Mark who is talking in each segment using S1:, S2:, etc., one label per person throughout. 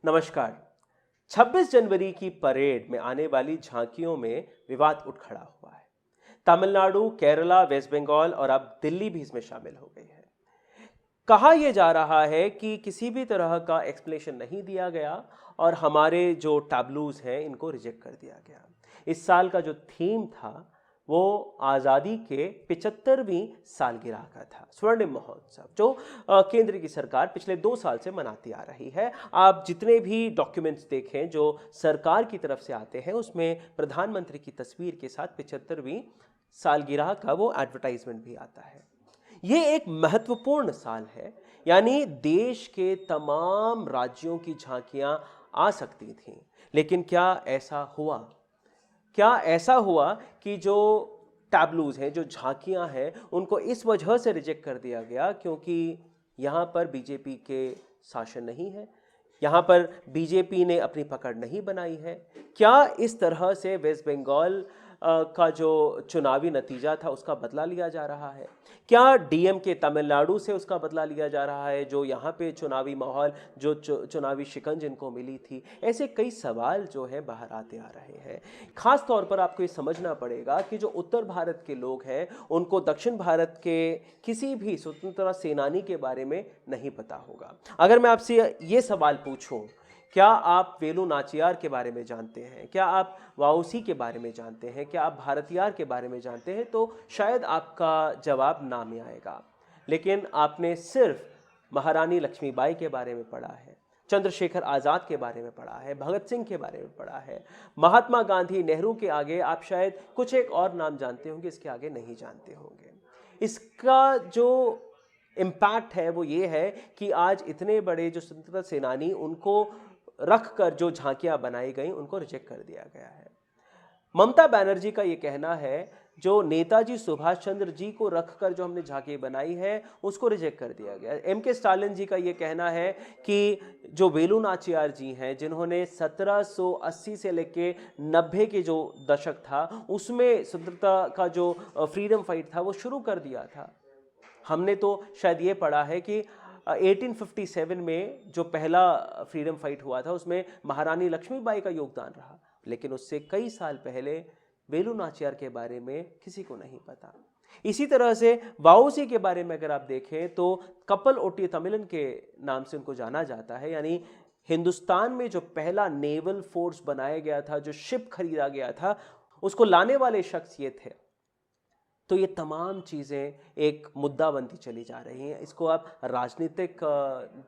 S1: नमस्कार। 26 जनवरी की परेड में आने वाली झांकियों में विवाद उठ खड़ा हुआ है। तमिलनाडु, केरला, वेस्ट बंगाल और अब दिल्ली भी इसमें शामिल हो गई है। कहा यह जा रहा है कि किसी भी तरह का एक्सप्लेनेशन नहीं दिया गया और हमारे जो टैबलूज हैं इनको रिजेक्ट कर दिया गया। इस साल का जो थीम था वो आज़ादी के 75वीं सालगिरह का था, स्वर्णिम महोत्सव, जो केंद्र की सरकार पिछले 2 साल से मनाती आ रही है। आप जितने भी डॉक्यूमेंट्स देखें जो सरकार की तरफ से आते हैं उसमें प्रधानमंत्री की तस्वीर के साथ 75वीं सालगिरह का वो एडवर्टाइजमेंट भी आता है। ये एक महत्वपूर्ण साल है, यानी देश के तमाम राज्यों की झांकियां आ सकती थीं, लेकिन क्या ऐसा हुआ? क्या ऐसा हुआ कि जो टैबलूज हैं, जो झांकियां हैं, उनको इस वजह से रिजेक्ट कर दिया गया क्योंकि यहाँ पर बीजेपी के शासन नहीं है, यहाँ पर बीजेपी ने अपनी पकड़ नहीं बनाई है? क्या इस तरह से वेस्ट बंगाल का जो चुनावी नतीजा था उसका बदला लिया जा रहा है? क्या डीएमके तमिलनाडु से उसका बदला लिया जा रहा है, जो यहाँ पे चुनावी माहौल, जो चुनावी शिकंज इनको मिली थी? ऐसे कई सवाल जो है बाहर आते आ रहे हैं। खास तौर पर आपको ये समझना पड़ेगा कि जो उत्तर भारत के लोग हैं उनको दक्षिण भारत के किसी भी स्वतंत्रता सेनानी के बारे में नहीं पता होगा। अगर मैं आपसे ये सवाल पूछूं, क्या आप वेलु नाचियार के बारे में जानते हैं? क्या आप वाउसी के बारे में जानते हैं? क्या आप भारतियार के बारे में जानते हैं? तो शायद आपका जवाब ना में आएगा। लेकिन आपने सिर्फ महारानी लक्ष्मीबाई के बारे में पढ़ा है, चंद्रशेखर आज़ाद के बारे में पढ़ा है, भगत सिंह के बारे में पढ़ा है, महात्मा गांधी, नेहरू के आगे आप शायद कुछ एक और नाम जानते होंगे, इसके आगे नहीं जानते होंगे। इसका जो इम्पैक्ट है वो ये है कि आज इतने बड़े जो स्वतंत्रता सेनानी, उनको रख कर जो झांकियां बनाई गई उनको रिजेक्ट कर दिया गया है। ममता बनर्जी का ये कहना है जो नेताजी सुभाष चंद्र जी को रखकर जो हमने झांकी बनाई है उसको रिजेक्ट कर दिया गया। एम.के. स्टालिन जी का ये कहना है कि जो वेलु नाचियार जी हैं, जिन्होंने 1780 से लेके 90 के जो दशक था उसमें स्वतंत्रता का जो फ्रीडम फाइट था वो शुरू कर दिया था। हमने तो शायद ये पढ़ा है कि 1857 में जो पहला फ्रीडम फाइट हुआ था उसमें महारानी लक्ष्मीबाई का योगदान रहा, लेकिन उससे कई साल पहले वेलु नाचियार के बारे में किसी को नहीं पता। इसी तरह से वाउसी के बारे में अगर आप देखें तो कपल ओटी तमिलन के नाम से उनको जाना जाता है, यानी हिंदुस्तान में जो पहला नेवल फोर्स बनाया गया था, जो शिप खरीदा गया था, उसको लाने वाले शख्स ये थे। तो ये तमाम चीज़ें एक मुद्दा बनती चली जा रही हैं। इसको आप राजनीतिक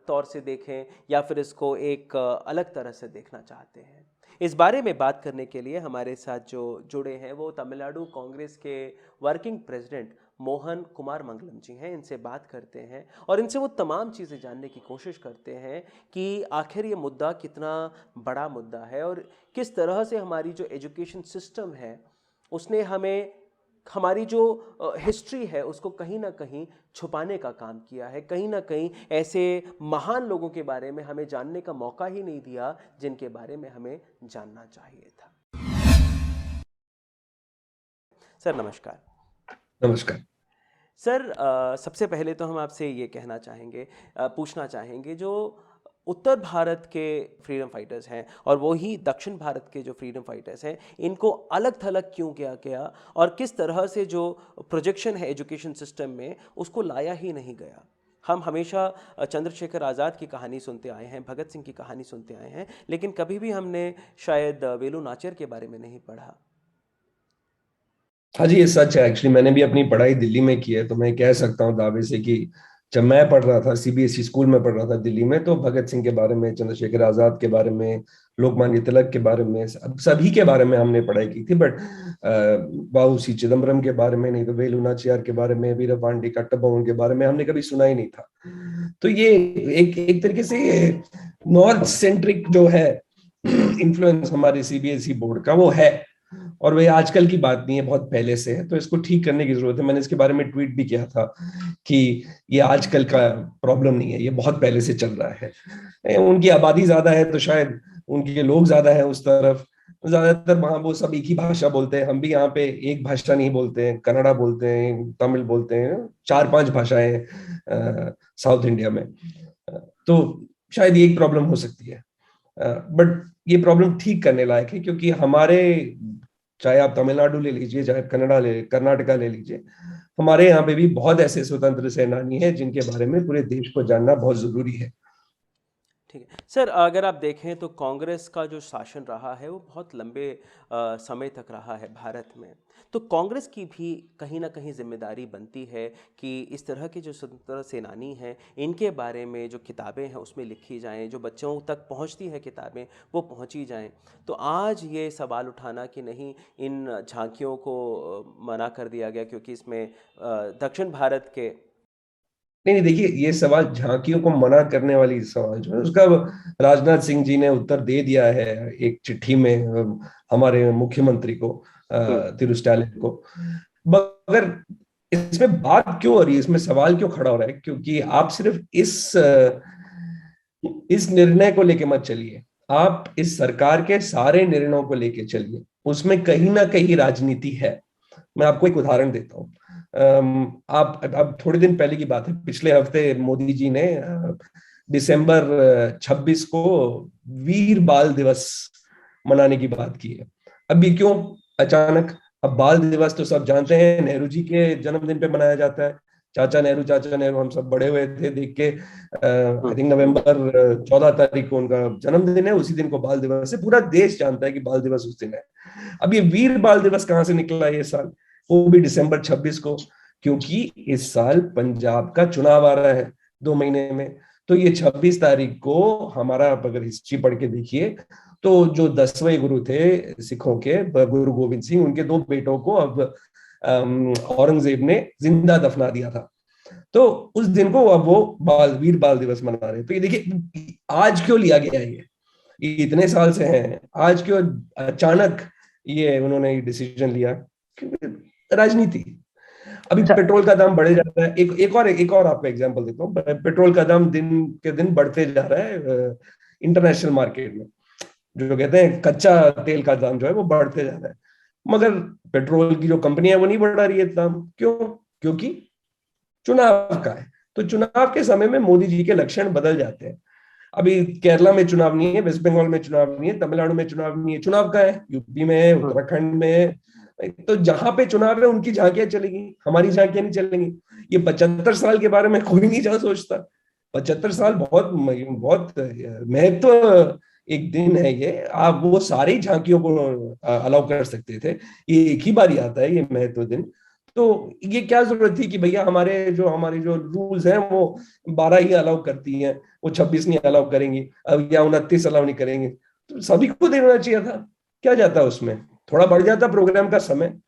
S1: तौर से देखें या फिर इसको एक अलग तरह से देखना चाहते हैं। इस बारे में बात करने के लिए हमारे साथ जो जुड़े हैं वो तमिलनाडु कांग्रेस के वर्किंग प्रेसिडेंट मोहन कुमार मंगलम जी हैं। इनसे बात करते हैं और इनसे वो तमाम चीज़ें जानने की कोशिश करते हैं कि आखिर ये मुद्दा कितना बड़ा मुद्दा है और किस तरह से हमारी जो एजुकेशन सिस्टम है उसने हमें, हमारी जो हिस्ट्री है उसको कहीं ना कहीं छुपाने का काम किया है। कहीं ना कहीं ऐसे महान लोगों के बारे में हमें जानने का मौका ही नहीं दिया जिनके बारे में हमें जानना चाहिए था। सर नमस्कार।
S2: नमस्कार
S1: सर, सबसे पहले तो हम आपसे ये कहना चाहेंगे, पूछना चाहेंगे, जो उत्तर भारत के फ्रीडम फाइटर्स हैं और वही दक्षिण भारत के जो फ्रीडम फाइटर्स हैं, इनको अलग थलग क्यों किया गया और किस तरह से जो प्रोजेक्शन है एजुकेशन सिस्टम में उसको लाया ही नहीं गया? हम हमेशा चंद्रशेखर आज़ाद की कहानी सुनते आए हैं, भगत सिंह की कहानी सुनते आए हैं, लेकिन कभी भी हमने शायद वेलु नाचियार के बारे में नहीं पढ़ा।
S2: हाँ जी, ये सच है। एक्चुअली मैंने भी अपनी पढ़ाई दिल्ली में की है, तो मैं कह सकता हूँ दावे से कि जब मैं पढ़ रहा था, सीबीएसई स्कूल में पढ़ रहा था दिल्ली में, तो भगत सिंह के बारे में, चंद्रशेखर आजाद के बारे में, लोकमान्य तिलक के बारे में, सभी के बारे में हमने पढ़ाई की थी। बट वाऊ.सी. चिदम्बरम के बारे में नहीं, तो वेलु नाचियार के बारे में, वीरपांडी कट्टबोमन के बारे में हमने कभी सुना ही नहीं था। तो ये एक तरीके से नॉर्थ सेंट्रिक जो है इन्फ्लुएंस हमारे सीबीएसई बोर्ड का वो है, और वह आजकल की बात नहीं है, बहुत पहले से है। तो इसको ठीक करने की जरूरत है। मैंने इसके बारे में ट्वीट भी किया था कि ये आजकल का प्रॉब्लम नहीं है, ये बहुत पहले से चल रहा है। उनकी आबादी ज्यादा है तो शायद उनके लोग ज्यादा है उस तरफ, ज्यादातर वहां वो सब एक ही भाषा बोलते हैं। हम भी यहाँ पे एक भाषा नहीं बोलते हैं, कन्नड़ा बोलते हैं, तमिल बोलते हैं, 4-5 भाषाएं साउथ इंडिया में। तो शायद ये एक प्रॉब्लम हो सकती है। बट ये प्रॉब्लम ठीक करने लायक है, क्योंकि हमारे, चाहे आप तमिलनाडु ले लीजिए, चाहे कर्नाटका ले लीजिए, हमारे यहाँ पे भी बहुत ऐसे स्वतंत्र सेनानी हैं जिनके बारे में पूरे देश को जानना बहुत जरूरी है।
S1: ठीक है सर, अगर आप देखें तो कांग्रेस का जो शासन रहा है वो बहुत लंबे समय तक रहा है भारत में। तो कांग्रेस की भी कहीं ना कहीं जिम्मेदारी बनती है कि इस तरह के जो स्वतंत्रता सेनानी हैं इनके बारे में जो किताबें हैं उसमें लिखी जाएं, जो बच्चों तक पहुंचती है किताबें वो पहुंची जाएं। तो आज ये सवाल उठाना कि नहीं इन झांकियों को मना कर दिया गया क्योंकि इसमें दक्षिण भारत के।
S2: नहीं नहीं, देखिए, ये सवाल झांकियों को मना करने वाली सवाल जो है उसका राजनाथ सिंह जी ने उत्तर दे दिया है एक चिट्ठी में हमारे मुख्यमंत्री को, तिरुस्टालिन को। मगर इसमें बात क्यों हो रही है, इसमें सवाल क्यों खड़ा हो रहा है, क्योंकि आप सिर्फ इस निर्णय को लेके मत चलिए, आप इस सरकार के सारे निर्णयों को लेके चलिए, उसमें कहीं ना कहीं राजनीति है। मैं आपको एक उदाहरण देता हूँ। आप अब थोड़े दिन पहले की बात है, पिछले हफ्ते मोदी जी ने दिसंबर 26 को वीर बाल दिवस मनाने की बात की है। अब ये क्यों अचानक? अब बाल दिवस तो सब जानते हैं, नेहरू जी के जन्मदिन पे मनाया जाता है। चाचा नेहरू हम सब बड़े हुए थे देख के। आई थिंक नवंबर 14 तारीख को उनका जन्मदिन है, उसी दिन को बाल दिवस है, पूरा देश जानता है कि बाल दिवस उस दिन है। अब ये वीर बाल दिवस कहाँ से निकला ये साल, वो भी दिसंबर 26 को? क्योंकि इस साल पंजाब का चुनाव आ रहा है 2 महीने में। तो ये 26 तारीख को हमारा, आप अगर हिस्ट्री पढ़ के देखिए, तो जो 10वें गुरु थे सिखों के, गुरु गोविंद सिंह, उनके 2 बेटों को अब औरंगजेब ने जिंदा दफना दिया था। तो उस दिन को अब वो वीर बाल दिवस मना रहे। तो ये देखिए, आज क्यों लिया गया ये इतने साल से हैं, आज क्यों अचानक ये उन्होंने ये डिसीजन लिया? राजनीति। अभी
S1: अच्छा।
S2: पेट्रोल का दाम बढ़े जा रहा है। एक और आपको एग्जांपल देता हूँ। पेट्रोल का दाम दिन के दिन बढ़ते जा रहा है इंटरनेशनल मार्केट में। जो कहते हैं कच्चा तेल का दाम जो है वो बढ़ते जा रहा है, मगर पेट्रोल की जो कंपनी है वो नहीं बढ़ा रही है दाम। क्यों? क्योंकि चुनाव का है। तो चुनाव के समय में मोदी जी के लक्षण बदल जाते हैं। अभी केरला में चुनाव नहीं है, वेस्ट बंगाल में चुनाव नहीं है, तमिलनाडु में चुनाव नहीं है, चुनाव का है यूपी में है, उत्तराखंड में है। तो जहां पे चुनाव है उनकी झांकियां चलेगी, हमारी झांकियां नहीं चलेंगी। ये 75 साल के बारे में कोई नहीं जा सोचता। 75 साल बहुत बहुत महत्व एक दिन है ये। आप वो सारी झांकियों को अलाउ कर सकते थे, ये एक ही बार ही आता है ये महत्व दिन। तो ये क्या जरूरत थी कि भैया हमारे जो रूल्स हैं वो 12 ही अलाउ करती हैं, वो 26 नहीं अलाउ करेंगी, अब या 29 अलाउ नहीं करेंगे? तो सभी को देना चाहिए था। क्या जाता उसमें, थोड़ा बढ़ जाता प्रोग्राम का समय।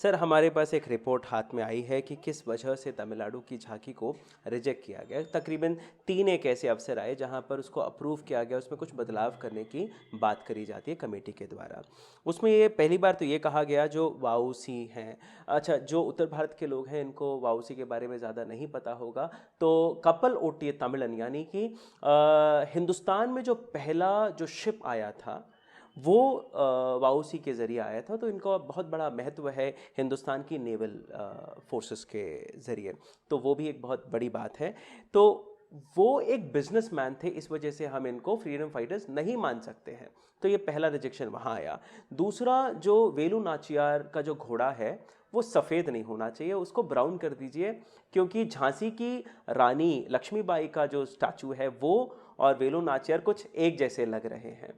S1: सर, हमारे पास एक रिपोर्ट हाथ में आई है कि किस वजह से तमिलनाडु की झांकी को रिजेक्ट किया गया। तकरीबन 3 एक ऐसे अवसर आए जहां पर उसको अप्रूव किया गया, उसमें कुछ बदलाव करने की बात करी जाती है कमेटी के द्वारा। उसमें ये पहली बार तो ये कहा गया जो वाउसी हैं, अच्छा जो उत्तर भारत के लोग हैं इनको वाउसी के बारे में ज़्यादा नहीं पता होगा, तो कपल ओटी तमिलन यानी कि हिंदुस्तान में जो पहला जो शिप आया था वो वाउसी के ज़रिए आया था। तो इनका बहुत बड़ा महत्व है हिंदुस्तान की नेवल फोर्सेस के ज़रिए, तो वो भी एक बहुत बड़ी बात है। तो वो एक बिजनेसमैन थे, इस वजह से हम इनको फ्रीडम फाइटर्स नहीं मान सकते हैं। तो ये पहला रिजेक्शन वहाँ आया। दूसरा, जो वेलू नाचियार का जो घोड़ा है वो सफ़ेद नहीं होना चाहिए, उसको ब्राउन कर दीजिए, क्योंकि झांसी की रानी लक्ष्मीबाई का जो स्टैचू है वो और वेलू नाचियार कुछ एक जैसे लग रहे हैं।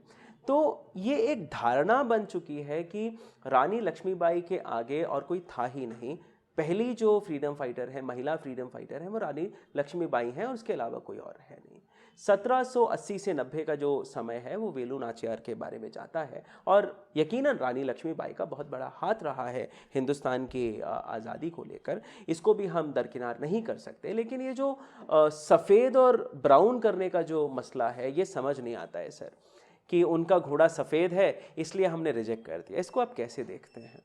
S1: तो ये एक धारणा बन चुकी है कि रानी लक्ष्मीबाई के आगे और कोई था ही नहीं। पहली जो फ्रीडम फाइटर है, महिला फ्रीडम फाइटर है, वो रानी लक्ष्मीबाई हैं और उसके अलावा कोई और है नहीं। 1780 से 90 का जो समय है वो वेलू नाचियार के बारे में जाता है, और यकीनन रानी लक्ष्मीबाई का बहुत बड़ा हाथ रहा है हिंदुस्तान की आज़ादी को लेकर, इसको भी हम दरकिनार नहीं कर सकते। लेकिन ये जो सफ़ेद और ब्राउन करने का जो मसला है ये समझ नहीं आता है सर, कि उनका घोड़ा सफ़ेद है इसलिए हमने रिजेक्ट कर दिया। इसको आप कैसे देखते हैं?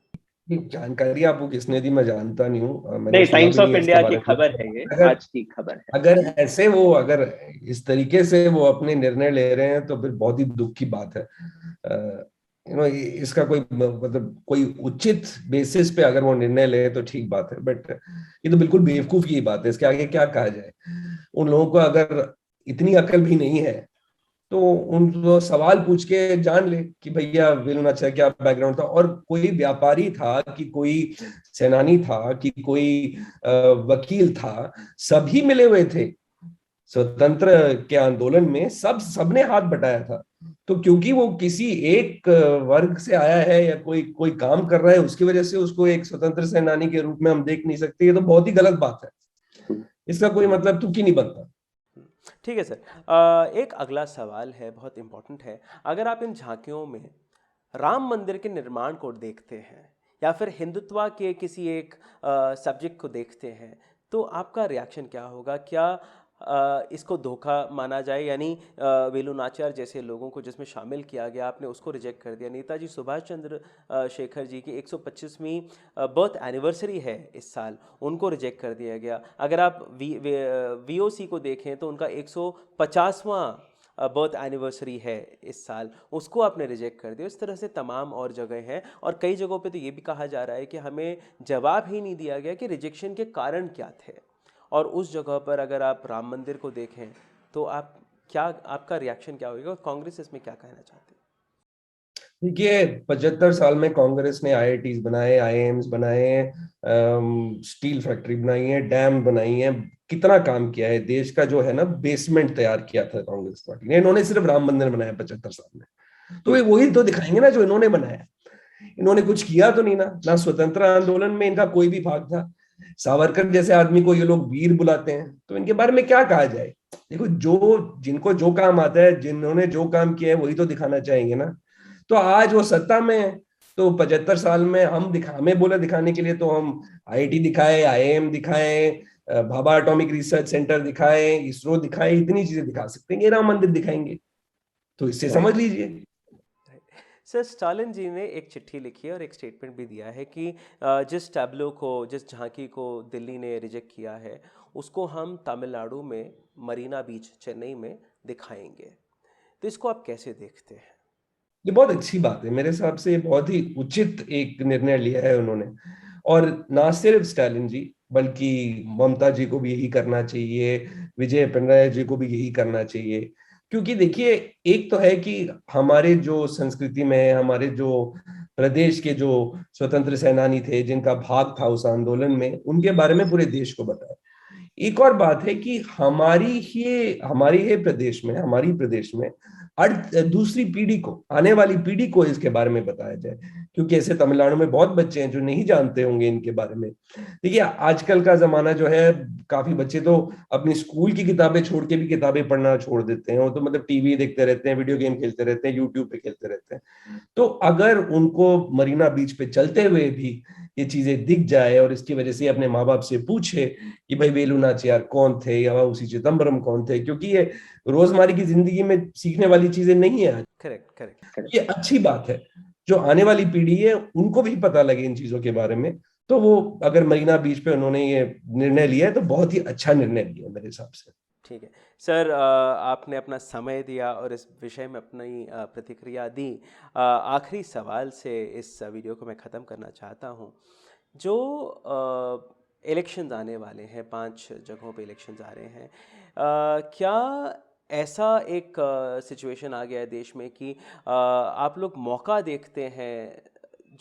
S2: ये जानकारी आपको किसने दी मैं जानता नहीं हूँ, मैंने
S3: नहीं,
S2: सुना
S3: टाइम्स
S2: भी नहीं
S3: ऑफ
S2: है इसके
S3: इंडिया की
S2: बारे में।
S3: खबर है, ये
S2: अगर
S3: आज की खबर है।
S2: अगर ऐसे वो अगर इस तरीके से वो अपने निर्णय ले रहे हैं तो फिर बहुत ही दुख की बात है। इसका कोई मतलब कोई उचित बेसिस पे अगर वो निर्णय ले तो ठीक बात है, बट ये तो बिल्कुल बेवकूफ की बात है। इसके आगे क्या कहा जाए? उन लोगों को अगर इतनी अकल भी नहीं है तो उनको सवाल पूछ के जान ले कि भैया वेलु नाचियार क्या बैकग्राउंड था, और कोई व्यापारी था कि कोई सेनानी था कि कोई वकील था, सभी मिले हुए थे स्वतंत्र के आंदोलन में। सबने हाथ बटाया था। तो क्योंकि वो किसी एक वर्ग से आया है या कोई कोई काम कर रहा है, उसकी वजह से उसको एक स्वतंत्र सेनानी के रूप में हम देख नहीं सकते। ये तो बहुत ही गलत बात है, इसका कोई मतलब तुक ही नहीं बनता।
S1: ठीक है सर। एक अगला सवाल है, बहुत इंपॉर्टेंट है। अगर आप इन झांकियों में राम मंदिर के निर्माण को देखते हैं या फिर हिंदुत्व के किसी एक सब्जेक्ट को देखते हैं, तो आपका रिएक्शन क्या होगा? क्या इसको धोखा माना जाए, यानी वेलु नाचियार जैसे लोगों को जिसमें शामिल किया गया, आपने उसको रिजेक्ट कर दिया। नेताजी सुभाष चंद्र शेखर जी की 125वीं बर्थ एनिवर्सरी है इस साल, उनको रिजेक्ट कर दिया गया। अगर आप वीओसी को देखें तो उनका 150वां बर्थ एनिवर्सरी है इस साल, उसको आपने रिजेक्ट कर दिया। इस तरह से तमाम और जगह हैं, और कई जगहों पे तो ये भी कहा जा रहा है कि हमें जवाब ही नहीं दिया गया कि रिजेक्शन के कारण क्या थे। और उस जगह पर अगर आप राम मंदिर को देखें तो आप क्या, आपका रिएक्शन क्या होगा? कांग्रेस इसमें क्या कहना चाहती है?
S2: देखिए, 75 साल में कांग्रेस ने आईआईटीज बनाए, आईआईएम्स बनाए, स्टील फैक्ट्री बनाई है, डैम बनाई है, कितना काम किया है। देश का जो है ना बेसमेंट तैयार किया था कांग्रेस पार्टी ने। इन्होंने सिर्फ राम मंदिर बनाया 75 साल में, तो ये वही तो दिखाएंगे ना जो इन्होंने बनाया। इन्होंने कुछ किया तो नहीं ना स्वतंत्र आंदोलन में इनका कोई भी भाग था। सावरकर जैसे आदमी को ये लोग वीर बुलाते हैं, तो इनके बारे में क्या कहा जाए? देखो, जो जिनको जो काम आता है, जिन्होंने जो काम किया है, वही तो दिखाना चाहेंगे ना। तो आज वो सत्ता में है, तो 75 साल में हम हमें बोला दिखाने के लिए, तो हम आईआईटी दिखाए, आईआईएम दिखाए, भाभा एटॉमिक रिसर्च सेंटर दिखाए, इसरो दिखाए, इतनी चीजें दिखा सकते हैं। ये राम मंदिर दिखाएंगे, तो इससे समझ लीजिए।
S1: सर, स्टालिन जी ने एक चिट्ठी लिखी है और एक स्टेटमेंट भी दिया है कि जिस टैब्लो को, जिस झांकी को दिल्ली ने रिजेक्ट किया है, उसको हम तमिलनाडु में मरीना बीच, चेन्नई में दिखाएंगे। तो इसको आप कैसे देखते हैं?
S2: ये बहुत अच्छी बात है, मेरे हिसाब से बहुत ही उचित एक निर्णय लिया है उन्होंने। और ना सिर्फ स्टालिन जी, बल्कि ममता जी को भी यही करना चाहिए, विजय पिनराई जी को भी यही करना चाहिए। क्योंकि देखिए, एक तो है कि हमारे जो संस्कृति में है, हमारे जो प्रदेश के जो स्वतंत्र सेनानी थे, जिनका भाग था उस आंदोलन में, उनके बारे में पूरे देश को बताया। एक और बात है कि हमारी प्रदेश में, हमारी प्रदेश में दूसरी पीढ़ी को, आने वाली पीढ़ी को इसके बारे में बताया जाए। क्योंकि ऐसे तमिलनाडु में बहुत बच्चे हैं जो नहीं जानते होंगे इनके बारे में। देखिए, आजकल का जमाना जो है, काफी बच्चे तो अपनी स्कूल की किताबें छोड़ के भी किताबें पढ़ना छोड़ देते हैं। वो तो मतलब टीवी देखते रहते हैं, वीडियो गेम खेलते रहते हैं, यूट्यूब पे खेलते रहते हैं। तो अगर उनको मरीना बीच पे चलते हुए भी ये चीजें दिख जाए, और इसकी वजह से अपने माँ बाप से पूछे कि भाई वेलु नाचियार कौन थे, या उसी चिदम्बरम कौन थे, क्योंकि ये रोजमर्रा की जिंदगी में सीखने वाली चीजें नहीं है।
S1: Correct, correct.
S2: ये अच्छी बात है, जो आने वाली पीढ़ी है उनको भी पता लगे इन चीजों के बारे में। तो वो, अगर मरीना बीच पे उन्होंने ये निर्णय लिया है, तो बहुत ही अच्छा निर्णय लिया मेरे हिसाब से।
S1: ठीक है सर, आपने अपना समय दिया और इस विषय में अपनी प्रतिक्रिया दी। आखिरी सवाल से इस वीडियो को मैं ख़त्म करना चाहता हूँ। जो इलेक्शंस आने वाले हैं, 5 जगहों पे इलेक्शंस आ रहे हैं, क्या ऐसा एक सिचुएशन आ गया है देश में कि आप लोग मौका देखते हैं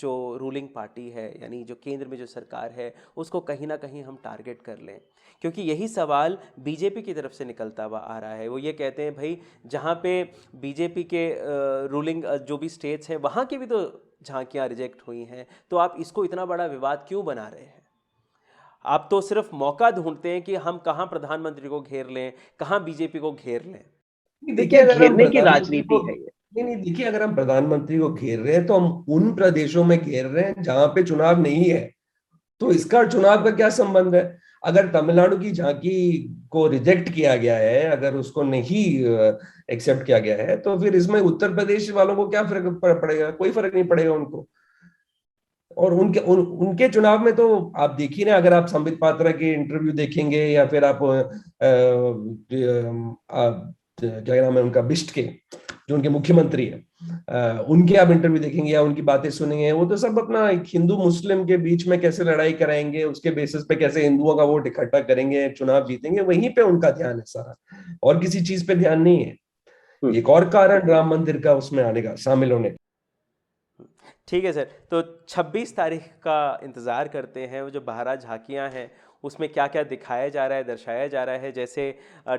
S1: जो रूलिंग पार्टी है, यानी जो केंद्र में जो सरकार है, उसको कहीं ना कहीं हम टारगेट कर लें? क्योंकि यही सवाल बीजेपी की तरफ से निकलता हुआ आ रहा है। वो ये कहते हैं भाई, जहाँ पे बीजेपी के रूलिंग जो भी स्टेट्स हैं, वहाँ की भी तो झांकियाँ रिजेक्ट हुई हैं, तो आप इसको इतना बड़ा विवाद क्यों बना रहे हैं? आप तो सिर्फ मौका ढूंढते हैं कि हम कहाँ प्रधानमंत्री को घेर लें, कहाँ बीजेपी को घेर लें।
S2: देखिए,
S3: देखिए,
S2: अगर हम
S3: घेरने की
S2: प्रधानमंत्री को,
S3: राजनीति है ये।
S2: नहीं नहीं, देखिए, अगर हम प्रधानमंत्री को घेर रहे हैं, तो हम उन प्रदेशों में घेर रहे हैं जहां पे चुनाव नहीं है। तो इसका चुनाव का क्या संबंध है? अगर तमिलनाडु की झांकी को रिजेक्ट किया गया है, अगर उसको नहीं एक्सेप्ट किया गया है, तो फिर इसमें उत्तर प्रदेश वालों को क्या फर्क पड़ेगा? कोई फर्क नहीं पड़ेगा उनको। और उनके चुनाव में तो आप देखिए ना, अगर आप संबित पात्रा के इंटरव्यू देखेंगे, या फिर आप क्या नाम है उनका, बिष्ट के, जो उनके मुख्यमंत्री है, उनके आप इंटरव्यू देखेंगे या उनकी बातें सुनेंगे, वो तो सब अपना हिंदू मुस्लिम के बीच में कैसे लड़ाई कराएंगे, उसके बेसिस पे कैसे हिंदुओं का वोट इकट्ठा करेंगे, चुनाव जीतेंगे, वहीं पे उनका ध्यान है सारा, और किसी चीज पे ध्यान नहीं है। एक और कारण राम मंदिर का उसमें आने का, शामिल होने का।
S1: ठीक है सर, तो 26 तारीख का इंतज़ार करते हैं। वो जो बारह झांकियां हैं उसमें क्या क्या दिखाया जा रहा है, दर्शाया जा रहा है। जैसे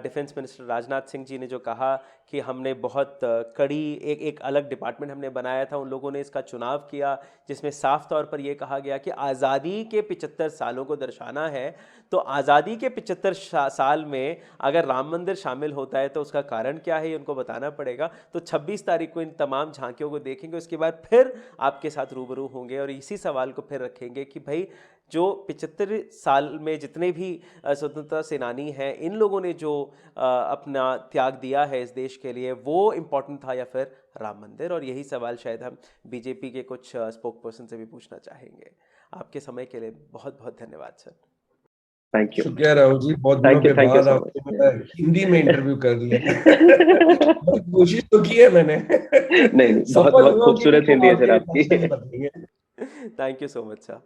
S1: डिफेंस मिनिस्टर राजनाथ सिंह जी ने जो कहा कि हमने बहुत कड़ी एक एक अलग डिपार्टमेंट हमने बनाया था, उन लोगों ने इसका चुनाव किया जिसमें साफ तौर पर यह कहा गया कि आज़ादी के 75 सालों को दर्शाना है। तो आज़ादी के 75 साल में अगर राम मंदिर शामिल होता है तो उसका कारण क्या है, ये उनको बताना पड़ेगा। तो 26 तारीख को इन तमाम झांकियों को देखेंगे, उसके बाद फिर आपके साथ रूबरू होंगे और इसी सवाल को फिर रखेंगे कि भाई जो 75 साल में जितने भी स्वतंत्रता सेनानी हैं, इन लोगों ने जो अपना त्याग दिया है इस देश के लिए, वो इम्पोर्टेंट था या फिर राम मंदिर। और यही सवाल शायद हम बीजेपी के कुछ स्पोक पर्सन से भी पूछना चाहेंगे। आपके समय के लिए बहुत बहुत धन्यवाद सर।
S3: थैंक यू,
S2: शुक्रिया राहुल जी, बहुत दिनों के
S3: थैंक यू
S2: बाद
S3: सो
S2: आपको
S3: मच।
S2: मैं हिंदी में इंटरव्यू कर लिया। कोशिश तो की है मैंने।
S3: नहीं, बहुत
S2: सफल
S3: बहुत
S2: हुआ कि नहीं
S3: खूबसूरत हिंदी
S2: वो
S3: है सर
S2: आपके
S3: आपकी।
S2: दर्शक ही बताएंगे।
S1: Thank you so much sir.